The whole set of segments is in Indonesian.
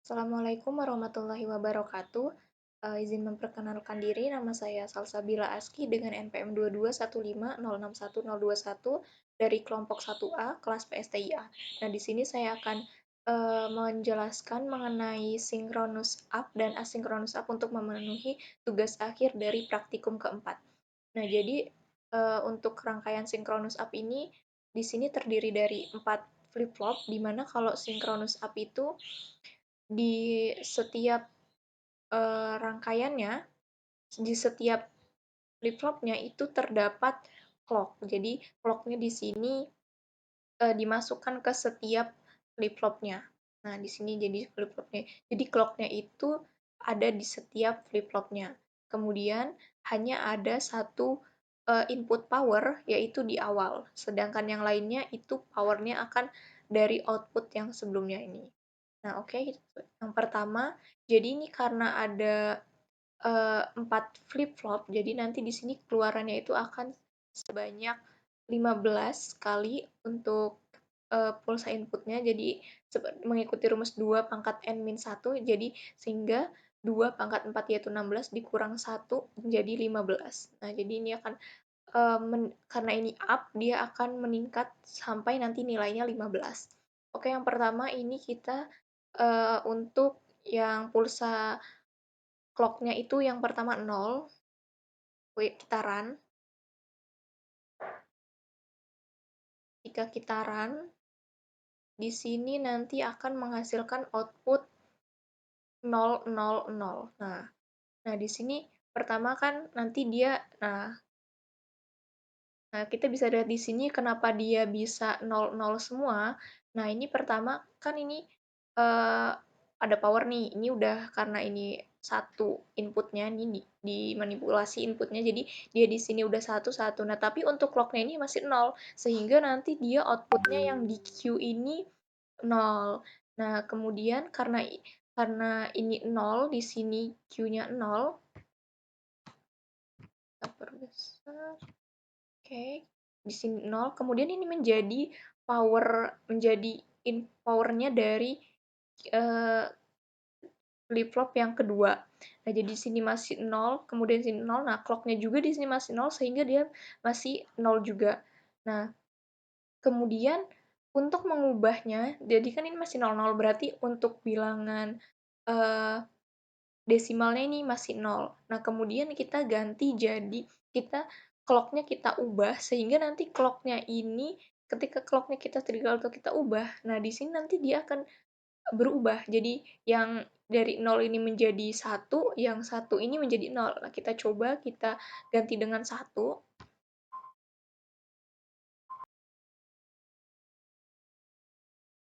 Assalamualaikum warahmatullahi wabarakatuh. Izin memperkenalkan diri, nama saya Salsabila Aski dengan NPM 221506101 dari kelompok 1A, kelas PSTIA. Nah, di sini saya akan menjelaskan mengenai synchronous up dan asynchronous up untuk memenuhi tugas akhir dari praktikum keempat. Nah, jadi untuk rangkaian synchronous up ini di sini terdiri dari 4 flip-flop, di mana kalau synchronous up itu di setiap rangkaiannya, di setiap flip-flopnya itu terdapat clock. Jadi clocknya di sini dimasukkan ke setiap flip-flopnya. Nah, di sini jadi flip-flopnya. Jadi clocknya itu ada di setiap flip-flopnya. Kemudian hanya ada satu input power, yaitu di awal. Sedangkan yang lainnya itu powernya akan dari output yang sebelumnya ini. Nah, oke, yang pertama, jadi ini karena ada 4 flip-flop, jadi nanti di sini keluarannya itu akan sebanyak 15 kali untuk pulsa inputnya, jadi mengikuti rumus 2 pangkat n min 1, jadi sehingga 2 pangkat 4 yaitu 16 dikurang 1 menjadi 15. Nah, jadi ini akan karena ini up, dia akan meningkat sampai nanti nilainya 15. Oke, yang pertama ini kita untuk yang pulsa clock-nya itu yang pertama 0, kita run. Jika kita run, di sini nanti akan menghasilkan output 0, 0, 0. Nah, di sini pertama kan nanti dia, nah, kita bisa lihat di sini kenapa dia bisa 0, 0 semua. Nah, ini pertama kan ini ada power nih. Ini udah karena ini satu inputnya ini dimanipulasi inputnya, jadi dia di sini udah satu satu. Nah, tapi untuk clocknya ini masih 0, sehingga nanti dia outputnya yang di Q ini 0. Nah, kemudian karena ini 0, di sini Q-nya 0, kita perbesar. Oke, di sini 0, kemudian ini menjadi powernya dari uh, flip-flop yang kedua. Nah, jadi di sini masih 0, kemudian di sini 0. Nah, clock-nya juga di sini masih 0, sehingga dia masih 0 juga. Nah, kemudian untuk mengubahnya, jadi kan ini masih 00, berarti untuk bilangan desimalnya ini masih 0. Nah, kemudian kita ganti jadi clock-nya kita ubah, sehingga nanti clock-nya ini, ketika clock-nya kita trigger atau kita ubah, nah di sini nanti dia akan berubah. Jadi yang dari 0 ini menjadi 1, yang 1 ini menjadi 0. Nah, kita coba kita ganti dengan 1.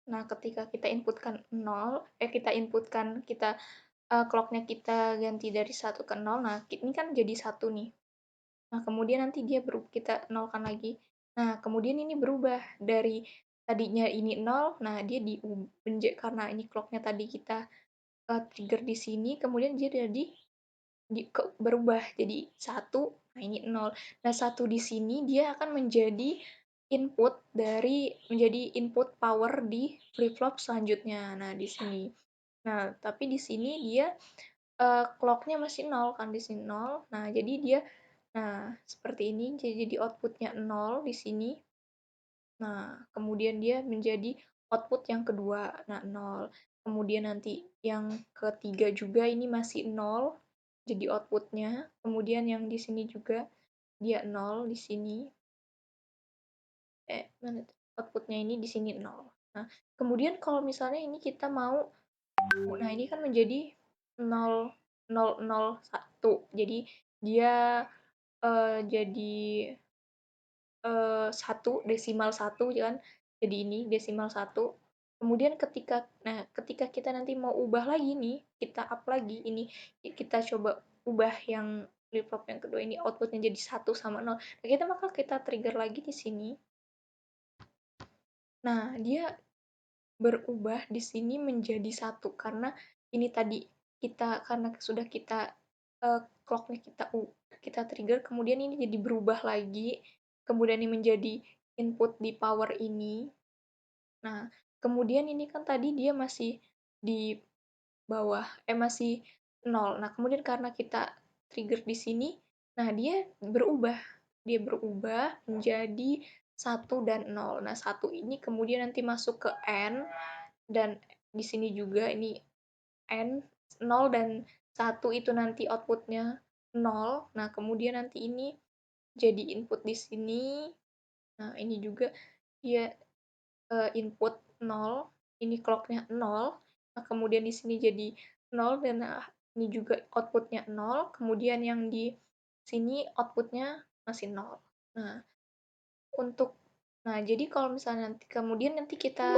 Nah, ketika kita inputkan 0, clock-nya kita ganti dari 1 ke 0, nah ini kan jadi 1 nih. Nah, kemudian nanti dia kita nolkan lagi. Nah, kemudian ini berubah dari tadinya ini 0, nah dia karena ini clock-nya tadi kita trigger di sini, kemudian dia jadi berubah jadi 1, nah ini 0. Nah, 1 di sini dia akan menjadi input power di flip-flop selanjutnya. Nah, di sini. Nah, tapi di sini dia clock-nya masih 0 kan, di sini 0. Nah, jadi dia seperti ini, jadi output-nya 0 di sini. Nah, kemudian dia menjadi output yang kedua, nah 0. Kemudian nanti yang ketiga juga ini masih 0, jadi output-nya. Kemudian yang di sini juga dia 0 di sini. Mana output-nya ini di sini 0. Nah, kemudian kalau misalnya ini kita mau, nah ini kan menjadi 0, 0, 0, 1. Jadi dia jadi 1, desimal 1 kan, jadi ini desimal 1. Kemudian ketika kita nanti mau ubah lagi nih, kita up lagi ini, kita coba ubah yang flip-flop yang kedua ini outputnya jadi 1 sama 0. Nah, maka kita trigger lagi di sini. Nah, dia berubah di sini menjadi 1 karena ini tadi karena sudah kita clock-nya kita trigger, kemudian ini jadi berubah lagi, kemudian ini menjadi input di power ini. Nah, kemudian ini kan tadi dia masih di bawah, masih 0. Nah, kemudian karena kita trigger di sini, nah dia berubah menjadi 1 dan 0. Nah, 1 ini kemudian nanti masuk ke N, dan di sini juga ini N, 0 dan 1 itu nanti outputnya 0. Nah, kemudian nanti ini jadi input di sini. Nah, ini juga dia input 0, ini clocknya 0. Nah, kemudian di sini jadi 0, dan ini juga outputnya 0, kemudian yang di sini outputnya masih 0. Nah, untuk nah jadi kalau misalnya nanti kita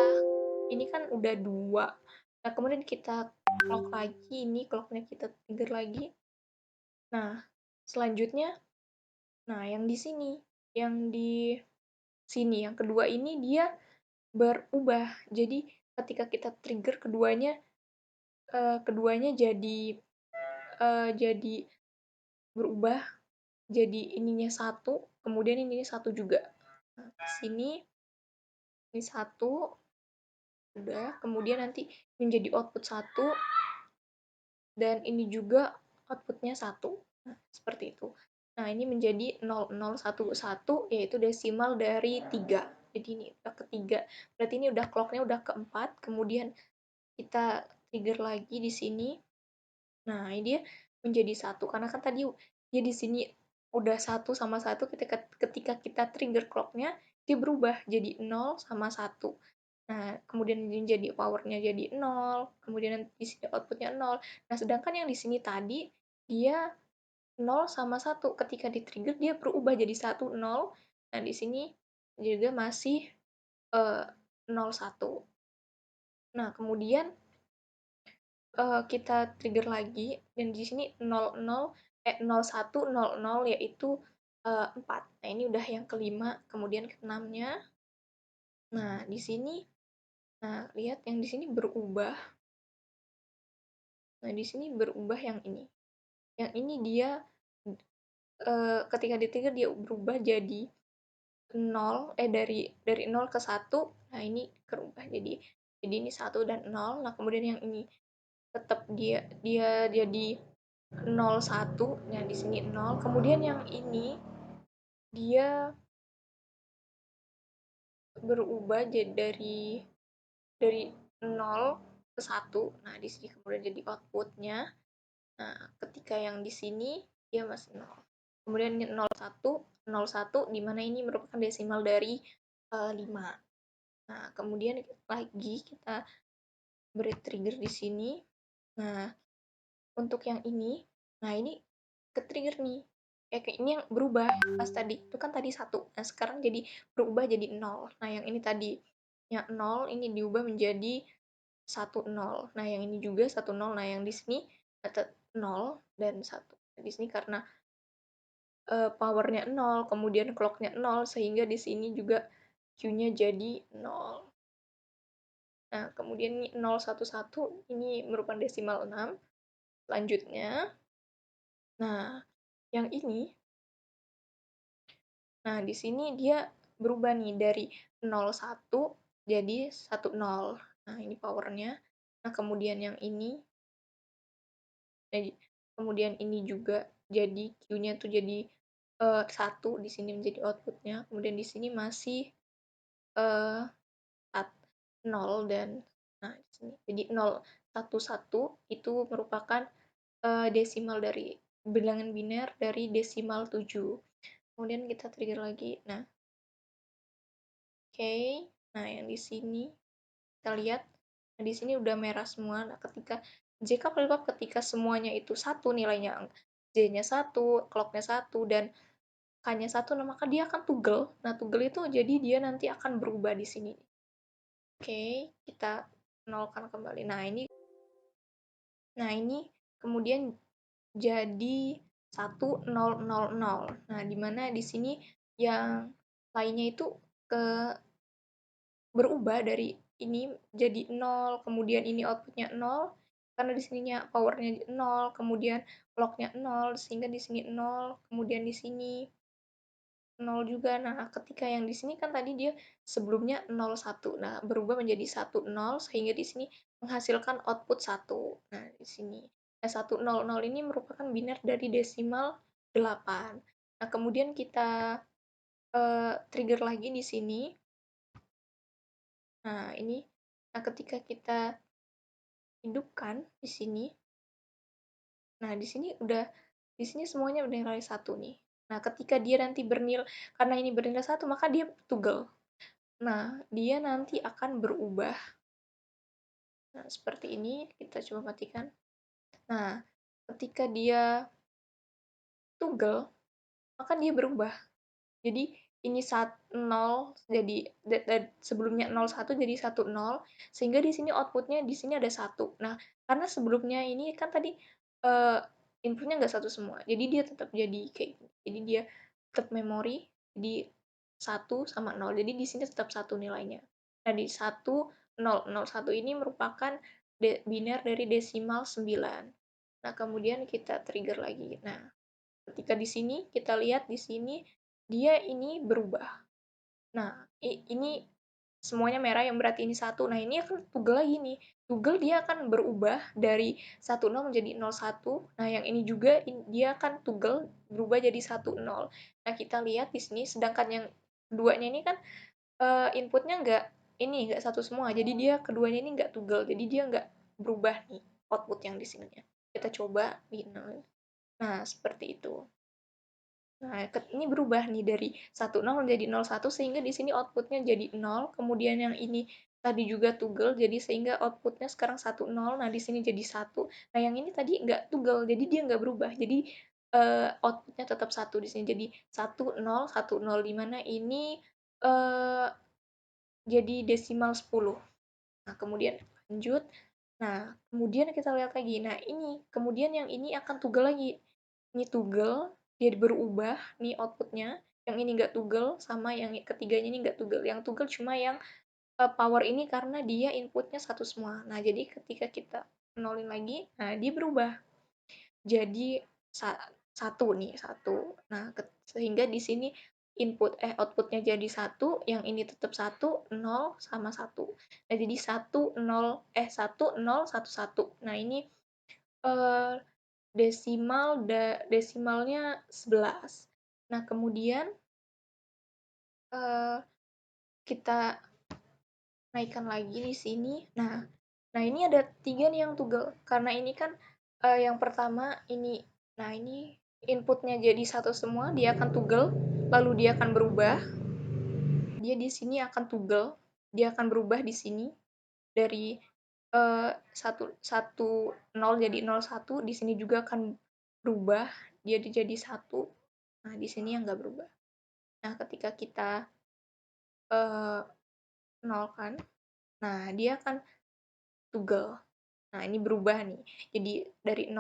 ini kan udah 2. Nah, kemudian kita clock lagi, ini clocknya kita trigger lagi. Nah, selanjutnya, nah yang di sini, yang kedua ini dia berubah. Jadi ketika kita trigger keduanya jadi berubah, jadi ininya 1, kemudian ininya 1 juga. Nah, di sini ini 1, udah, kemudian nanti menjadi output 1, dan ini juga outputnya 1. Nah, seperti itu. Nah, ini menjadi 0011, yaitu desimal dari 3. Jadi ini udah ketiga. Berarti ini udah clocknya udah keempat, kemudian kita trigger lagi di sini. Nah, ini dia menjadi 1, karena kan tadi dia di sini udah 1 sama 1, ketika kita trigger clocknya dia berubah jadi 0 sama 1. Nah, kemudian jadi powernya jadi 0, kemudian di sini outputnya 0. Nah, sedangkan yang di sini tadi dia 0 sama 1, ketika di-trigger dia berubah jadi 1, 0. Nah, di sini juga masih 0, 1. Nah, kemudian kita trigger lagi, dan di sini 0100, yaitu 4. Nah, ini udah yang kelima, kemudian keenamnya. Nah, di sini, nah lihat yang di sini berubah. Nah, di sini berubah yang ini. Yang ini dia ketika di trigger dia berubah jadi 0, dari 0 ke 1. Nah, ini berubah jadi ini 1 dan 0. Nah, kemudian yang ini tetap dia dia jadi 01. Nah, di sini 0. Kemudian yang ini dia berubah jadi dari 0 ke 1. Nah, di sini kemudian jadi outputnya. Nah, ketika yang di sini dia masih 0. Kemudian 01 di mana ini merupakan desimal dari 5. Nah, kemudian lagi kita beri trigger di sini. Nah, untuk yang ini, nah ini ke-trigger nih. Kayak ini yang berubah pas tadi. Itu kan tadi 1. Nah, sekarang jadi berubah jadi 0. Nah, yang ini tadi yang 0 ini diubah menjadi 1, 0. Nah, yang ini juga 1, 0. Nah, yang di sini tetap 0 dan 1. Nah, di sini karena powernya 0, kemudian clocknya 0, sehingga di sini juga Q-nya jadi 0. Nah, kemudian ini 011 ini merupakan desimal 6. Selanjutnya, nah yang ini, nah di sini dia berubah nih dari 01 jadi 10. Nah, ini powernya. Nah, kemudian yang ini, kemudian ini juga jadi Q-nya tuh jadi 1, di sini menjadi outputnya. Kemudian di sini masih 0, dan nah di sini jadi 011 itu merupakan desimal dari bilangan biner dari desimal 7. Kemudian kita trigger lagi. Nah, oke. Nah, yang di sini kita lihat, nah di sini udah merah semua. Nah, ketika JK flip-flop, ketika semuanya itu 1 nilainya, J-nya 1, clock-nya 1, dan K-nya 1, nah maka dia akan toggle. Nah, toggle itu jadi dia nanti akan berubah di sini. Oke, kita nolkan kembali. Nah, ini kemudian jadi 1000. Nah, di mana di sini yang lainnya itu ke berubah dari ini jadi 0, kemudian ini outputnya 0, karena di sininya powernya 0, kemudian clocknya 0, sehingga di sini 0, kemudian di sini 0 juga. Nah, ketika yang di sini kan tadi dia sebelumnya 0, 1. Nah, berubah menjadi 1, 0 sehingga di sini menghasilkan output 1. Nah, di sini. Nah, 1, 0, 0 ini merupakan biner dari desimal 8. Nah, kemudian kita trigger lagi di sini. Nah, ini. Nah, ketika kita hidupkan di sini. Nah, di sini semuanya bernilai 1 nih. Nah, ketika dia nanti karena ini bernilai 1, maka dia toggle. Nah, dia nanti akan berubah. Nah, seperti ini, kita coba matikan. Nah, ketika dia toggle, maka dia berubah. Jadi, ini 0 jadi sebelumnya 01 jadi 10, sehingga di sini outputnya di sini ada 1. Nah, karena sebelumnya ini kan tadi inputnya nggak 1 semua, jadi dia tetap jadi kayak gini. Jadi dia tetap memori di 1 sama 0. Jadi di sini tetap 1 nilainya. Nah, di 1 0 0 1 ini merupakan biner dari desimal 9. Nah, kemudian kita trigger lagi. Nah, ketika di sini kita lihat di sini dia ini berubah. Nah, ini semuanya merah yang berarti ini 1. Nah, ini akan toggle lagi nih. Toggle dia akan berubah dari 10 menjadi 01. Nah, yang ini juga dia akan toggle berubah jadi 10. Nah, kita lihat di sini sedangkan yang keduanya ini kan inputnya nggak 1 semua. Jadi dia keduanya ini nggak toggle. Jadi dia nggak berubah nih output yang di sininya. Kita coba di 0. Nah, seperti itu. Nah, ini berubah nih dari 10 menjadi 01 sehingga di sini outputnya jadi 0, kemudian yang ini tadi juga toggle, jadi sehingga outputnya sekarang 10. Nah, di sini jadi 1. Nah, yang ini tadi nggak toggle, jadi dia nggak berubah. Jadi outputnya tetap 1 di sini. Jadi 10, 10, di mana ini jadi desimal 10. Nah, kemudian lanjut. Nah, kemudian kita lihat lagi. Nah, ini kemudian yang ini akan toggle lagi. Ini toggle, dia berubah nih outputnya. Yang ini nggak toggle, sama yang ketiganya ini nggak toggle. Yang toggle cuma yang power ini karena dia inputnya 1 semua. Nah, jadi ketika kita nolin lagi, nah dia berubah jadi 1 nih, 1. Nah, sehingga di sini outputnya jadi 1, yang ini tetap 1, 0 sama 1. Nah, jadi 1 0 1 0 1 1. Nah, ini eh, desimalnya 11. Nah, kemudian eh, kita naikkan lagi di sini. Nah, ini ada 3 nih yang toggle. Karena ini kan yang pertama ini. Nah, ini inputnya jadi 1 semua, dia akan toggle, lalu dia akan berubah. Dia di sini akan toggle, dia akan berubah di sini dari 0 jadi 01, di sini juga akan berubah, dia jadi 1. Nah, di sini yang nggak berubah. Nah, ketika kita nolkan, nah dia akan toggle. Nah, ini berubah nih. Jadi dari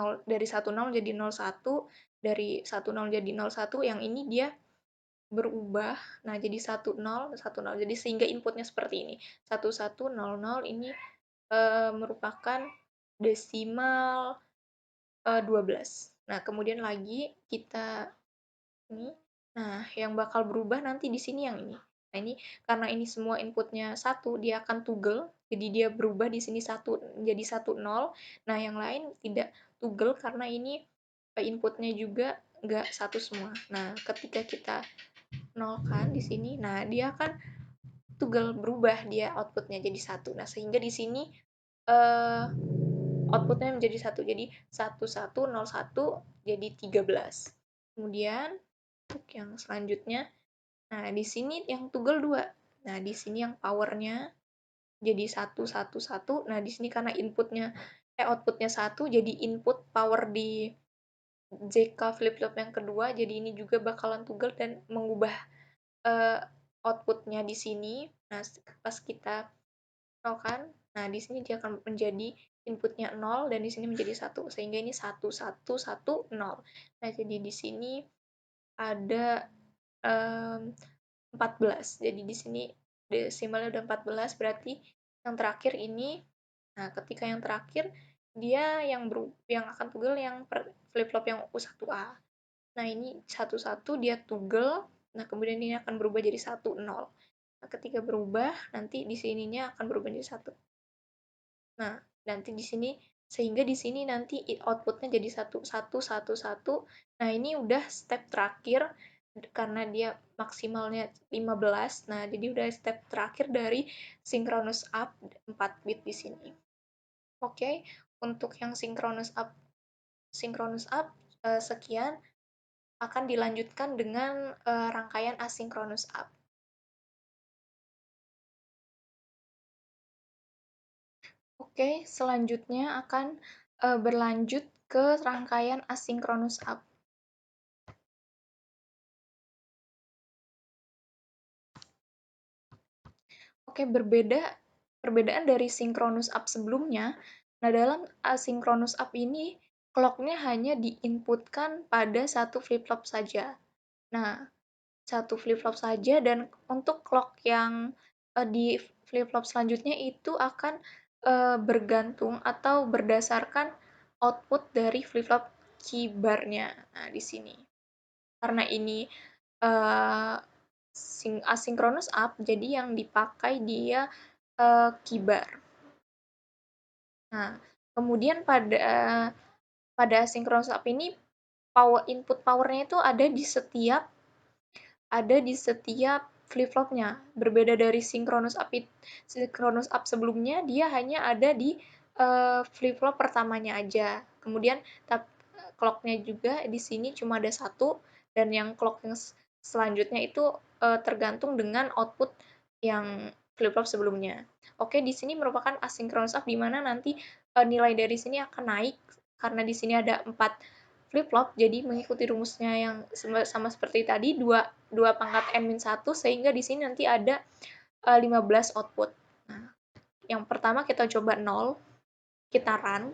10 jadi 01, dari 10 jadi 01, yang ini dia berubah. Nah, jadi 10 10. Jadi sehingga inputnya seperti ini. 1100 ini merupakan desimal 12. Nah, kemudian lagi kita ini. Nah, yang bakal berubah nanti di sini yang ini. Nah, ini karena ini semua inputnya 1, dia akan toggle. Jadi dia berubah di sini 1 jadi 1 0. Nah, yang lain tidak toggle karena ini inputnya juga nggak 1 semua. Nah, ketika kita nolkan di sini, nah dia akan toggle berubah dia outputnya jadi 1. Nah, sehingga di sini outputnya menjadi 1. Jadi 1101 jadi 13. Kemudian untuk yang selanjutnya, nah di sini yang toggle 2. Nah, di sini yang powernya jadi 111. Nah, di sini karena outputnya 1, jadi input power di JK flip-flop yang kedua, jadi ini juga bakalan toggle dan mengubah outputnya di sini. Nah, pas kita nolkan, nah di sini dia akan menjadi inputnya 0 dan di sini menjadi 1, sehingga ini 1110. Nah, jadi di sini ada 14. Jadi di sini desimalnya udah 14, berarti yang terakhir ini. Nah, ketika yang terakhir dia yang akan toggle yang flip flop yang U1A. Nah, ini 11 dia toggle Nah, kemudian ini akan berubah jadi 1, 0. Nah, ketika berubah, nanti di sininya akan berubah jadi 1. Nah, nanti di sini, sehingga di sini nanti outputnya jadi 1, 1, 1, 1. Nah, ini udah step terakhir, karena dia maksimalnya 15. Nah, jadi udah step terakhir dari synchronous up 4 bit di sini. Oke, untuk yang synchronous up sekian, akan dilanjutkan dengan rangkaian asynchronous up. Oke, selanjutnya akan berlanjut ke rangkaian asynchronous up. Oke, perbedaan dari synchronous up sebelumnya. Nah, dalam asynchronous up ini, clock-nya hanya diinputkan pada satu flip-flop saja. Nah, satu flip-flop saja, dan untuk clock yang di flip-flop selanjutnya itu akan bergantung atau berdasarkan output dari flip-flop key bar-nya. Nah, di sini. Karena ini asynchronous up, jadi yang dipakai dia key bar. Nah, kemudian pada asynchronous up ini input powernya itu ada di setiap flip-flopnya. Berbeda dari synchronous up sebelumnya, dia hanya ada di flip-flop pertamanya aja. Kemudian clock-nya juga di sini cuma ada satu, dan yang clock yang selanjutnya itu tergantung dengan output yang flip-flop sebelumnya. Oke, di sini merupakan asynchronous up, di mana nanti nilai dari sini akan naik karena di sini ada 4 flip-flop, jadi mengikuti rumusnya yang sama seperti tadi, 2 pangkat n-1, sehingga di sini nanti ada 15 output. Nah, yang pertama kita coba 0, kita run.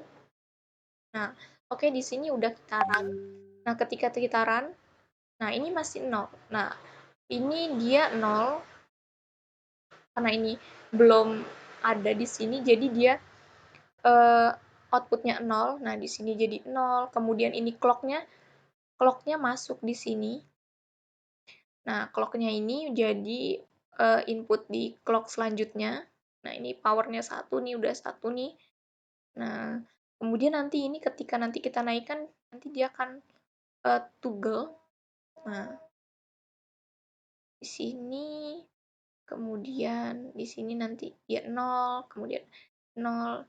Nah, oke, di sini udah kita run. Nah, ketika kita run, nah ini masih 0. Nah, ini dia 0, karena ini belum ada di sini, jadi dia outputnya 0. Nah, di sini jadi 0. Kemudian ini clocknya masuk di sini. Nah, clock-nya ini jadi input di clock selanjutnya. Nah, ini powernya 1 nih, udah 1 nih. Nah, kemudian nanti ini ketika nanti kita naikkan, nanti dia akan toggle. Nah, di sini, kemudian di sini nanti dia 0, kemudian 0,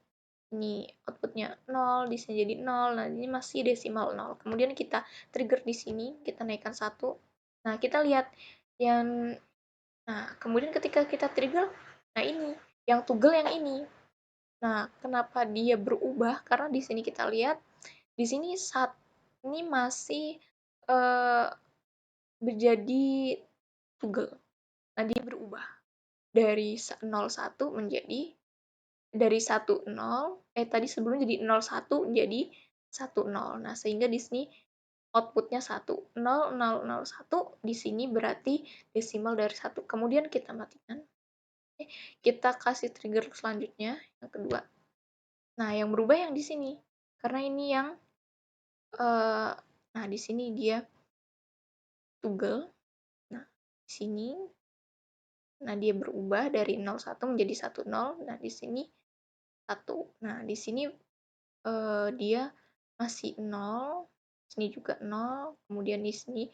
ini outputnya 0, di sini jadi 0. Nah, ini masih desimal 0. Kemudian kita trigger di sini, kita naikkan 1. Nah, kita lihat yang kemudian ketika kita trigger, nah ini yang toggle yang ini. Nah, kenapa dia berubah? Karena di sini kita lihat, di sini ini masih menjadi toggle. Nah, dia berubah dari 01 menjadi dari 10, tadi sebelumnya jadi 01 jadi 10. Nah, sehingga di sini outputnya 1. 0, 0, 0, 1, di sini berarti desimal dari 1. Kemudian kita matikan. Kita kasih trigger selanjutnya, yang kedua. Nah, yang berubah yang di sini. Karena ini yang nah, di sini dia toggle. Nah, di sini dia berubah dari 01 menjadi 10. Nah, di sini 1. Nah, di sini dia masih 0, sini juga 0, kemudian di sini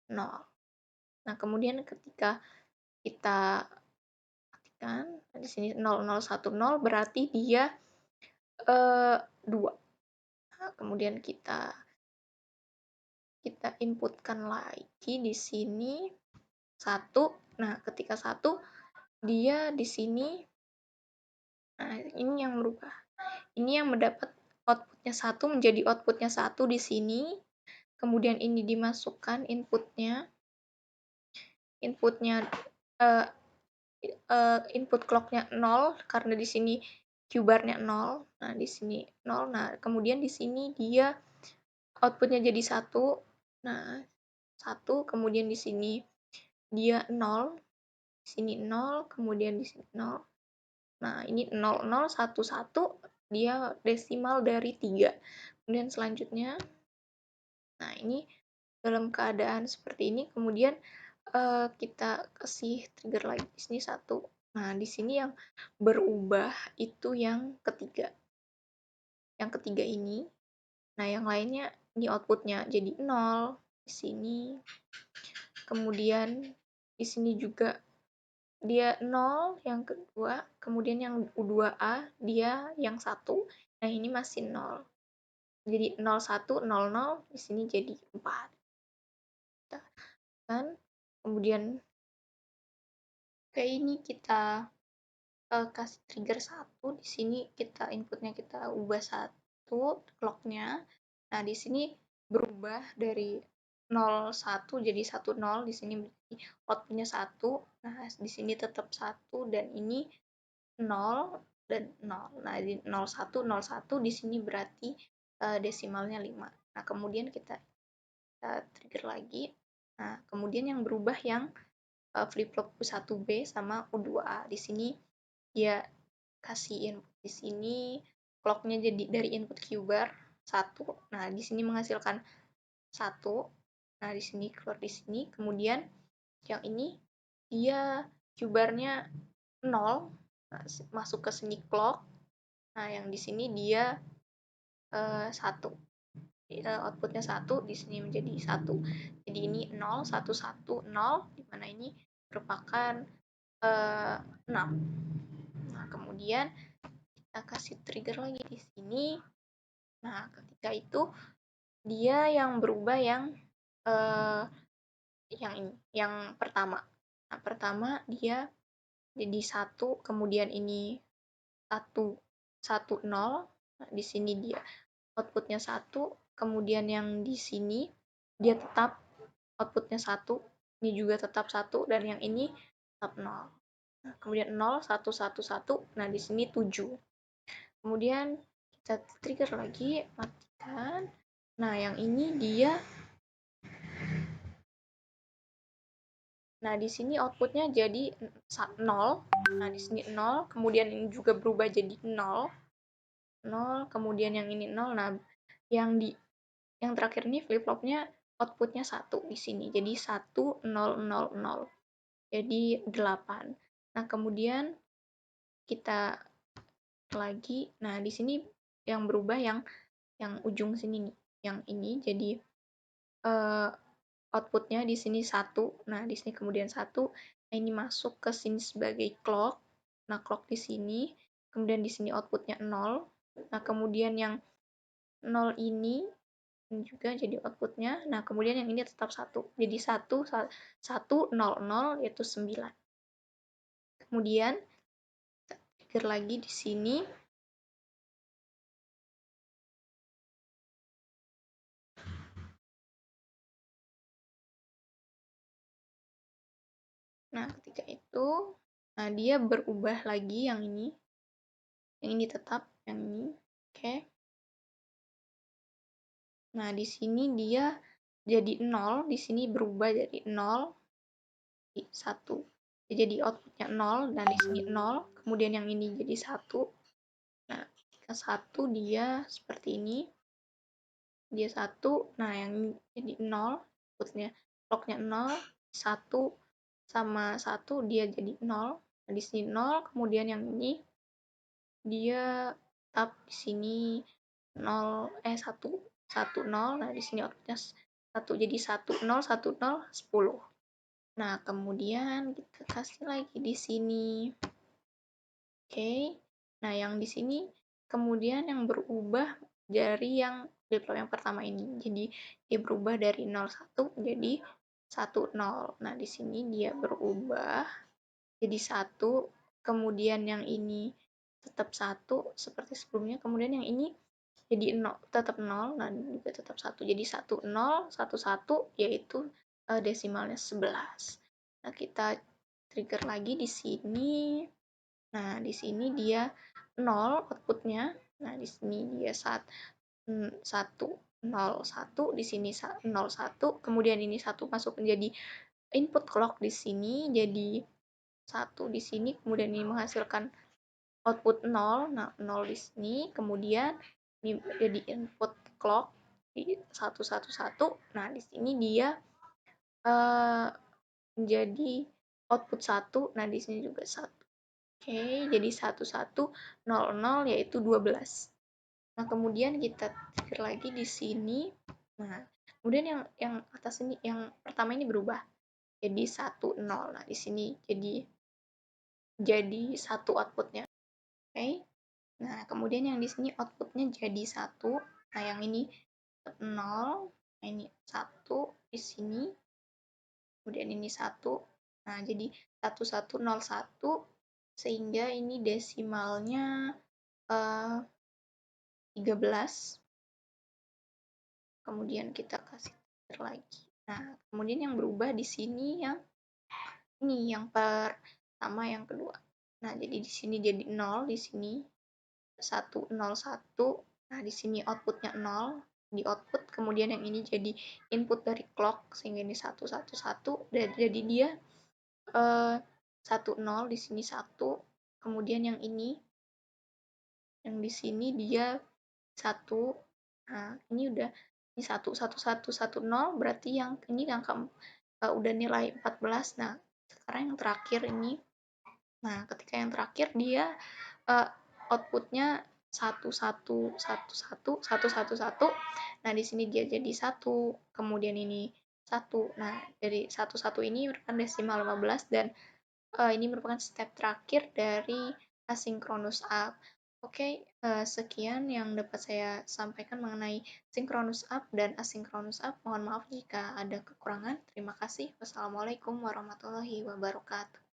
0. Nah, kemudian ketika kita matikan, di sini 0010 berarti dia 2. Nah, kemudian kita inputkan lagi di sini 1. Nah, ketika 1 dia di sini, nah ini yang berubah. Ini yang mendapat outputnya 1 menjadi outputnya 1 di sini. Kemudian ini dimasukkan inputnya input clocknya 0 karena di sini Q-bar-nya 0. Nah, di sini 0. Nah, kemudian di sini dia outputnya jadi 1. Nah, 1, kemudian di sini dia 0, di sini 0, kemudian di sini 0. Nah, ini 0, 0, 1, 1, dia desimal dari 3. Kemudian selanjutnya, nah ini dalam keadaan seperti ini, kemudian Kita kasih trigger lagi di sini 1. Nah, di sini yang berubah itu yang ketiga. Yang ketiga ini. Nah, yang lainnya ini outputnya jadi 0 di sini. Kemudian di sini juga dia 0 yang kedua, kemudian yang U2A dia yang 1. Nah, ini masih 0. Jadi 0 1 0 0 di sini jadi 4. Kan? Kemudian kayak ini kita kasih trigger 1, di sini kita inputnya kita ubah 1 clocknya. Nah, di sini berubah dari 0 1 jadi 1 0, di sini berarti outputnya 1. Nah, di sini tetap 1 dan ini 0 dan 0. Nah, di 0 1 0 1 di sini berarti desimalnya 5. Nah, kemudian kita trigger lagi. Nah, kemudian yang berubah yang flip-flop U1B sama U2A. Di sini dia kasih input di sini, clocknya jadi dari input Q bar 1. Nah, di sini menghasilkan 1. Nah, di sini keluar di sini. Kemudian yang ini dia Q barnya 0. Nah, masuk ke sini clock. Nah, yang di sini dia 1. Outputnya 1, di sini menjadi 1. Jadi ini 0 1 1 0, di mana ini merupakan 6. Nah, kemudian kita kasih trigger lagi di sini. Nah, ketika itu dia yang berubah yang ini, yang pertama. Nah, pertama dia jadi 1, kemudian ini 1 1 0. Nah, di sini dia outputnya 1, kemudian yang di sini dia tetap outputnya 1, ini juga tetap 1, dan yang ini tetap 0. Nah, kemudian 0 1 1 1. Nah, di sini 7. Kemudian kita trigger lagi, matikan. Nah, yang ini dia, nah di sini outputnya jadi 0. Nah, di sini 0, kemudian ini juga berubah jadi 0. 0, kemudian yang ini 0. Nah, yang terakhir ini flip-flopnya outputnya 1 di sini. Jadi 1 0 0 0. Jadi 8. Nah, kemudian kita lagi. Nah, di sini yang berubah yang ujung sini nih. Yang ini jadi outputnya di sini 1. Nah, di sini kemudian 1. Nah, ini masuk ke sini sebagai clock. Nah, clock di sini. Kemudian di sini outputnya 0. Nah, kemudian yang 0 ini juga jadi outputnya. Nah, kemudian yang ini tetap 1. Jadi 1 1 0 0 yaitu 9. Kemudian kita trigger lagi di sini. Nah, ketika itu, nah dia berubah lagi yang ini. Yang ini tetap, yang ini. Oke. Nah, di sini dia jadi 0, di sini berubah jadi 0 di 1. Jadi outputnya 0 dan di sini 0, kemudian yang ini jadi 1. Nah, ketika 1 dia seperti ini. Dia 1, nah yang jadi 0, outputnya clocknya 0, 1 sama 1 dia jadi 0. Nah, di sini 0, kemudian yang ini dia tetap di sini 0 1 1 0. Nah, di sini outputnya 1 jadi 1 0 1 0 10. Nah, kemudian kita kasih lagi di sini. Oke. Nah, yang di sini kemudian yang berubah dari yang flip-flop yang pertama ini. Jadi dia berubah dari 0 1 menjadi 1 0. Nah, di sini dia berubah jadi 1, kemudian yang ini tetap 1 seperti sebelumnya, kemudian yang ini jadi 0, tetap 0, nah juga tetap 1. Jadi 1 0 1 1 yaitu desimalnya 11. Nah, kita trigger lagi di sini. Nah, di sini dia 0 outputnya. Nah, di sini dia 1 0 1, di sini 0 1, kemudian ini 1 masuk menjadi input clock di sini jadi 1 di sini, kemudian ini menghasilkan output 0. Nah, 0 di sini, kemudian ini jadi input clock di 1 1 1. Nah, di sini dia menjadi output 1. Nah, di sini juga 1. Oke, jadi 1100 yaitu 12. Nah, kemudian kita trigger lagi di sini. Nah, kemudian yang atas ini, yang pertama ini berubah jadi 10. Nah, di sini jadi 1 outputnya. Oke. Nah, kemudian yang di sini outputnya jadi 1. Nah, yang ini 0. Nah, ini 1 di sini. Kemudian ini 1. Nah, jadi 1101 sehingga ini desimalnya 13. Kemudian kita kasih enter lagi. Nah, kemudian yang berubah di sini yang ini, yang pertama, yang kedua. Nah, jadi di sini jadi 0, di sini 101. Nah, di sini outputnya 0 di output, kemudian yang ini jadi input dari clock sehingga ini 111, dan jadi dia 10, di sini 1. Kemudian yang ini, yang di sini dia 1. Nah, ini udah ini 11110, berarti yang ini angka udah nilai 14. Nah, sekarang yang terakhir ini. Nah, ketika yang terakhir dia outputnya 111111. Nah, di sini dia jadi 1. Kemudian ini 1. Nah, dari 11 ini merupakan desimal 15, dan ini merupakan step terakhir dari asynchronous up. Oke, sekian yang dapat saya sampaikan mengenai synchronous up dan asynchronous up. Mohon maaf jika ada kekurangan. Terima kasih. Wassalamualaikum warahmatullahi wabarakatuh.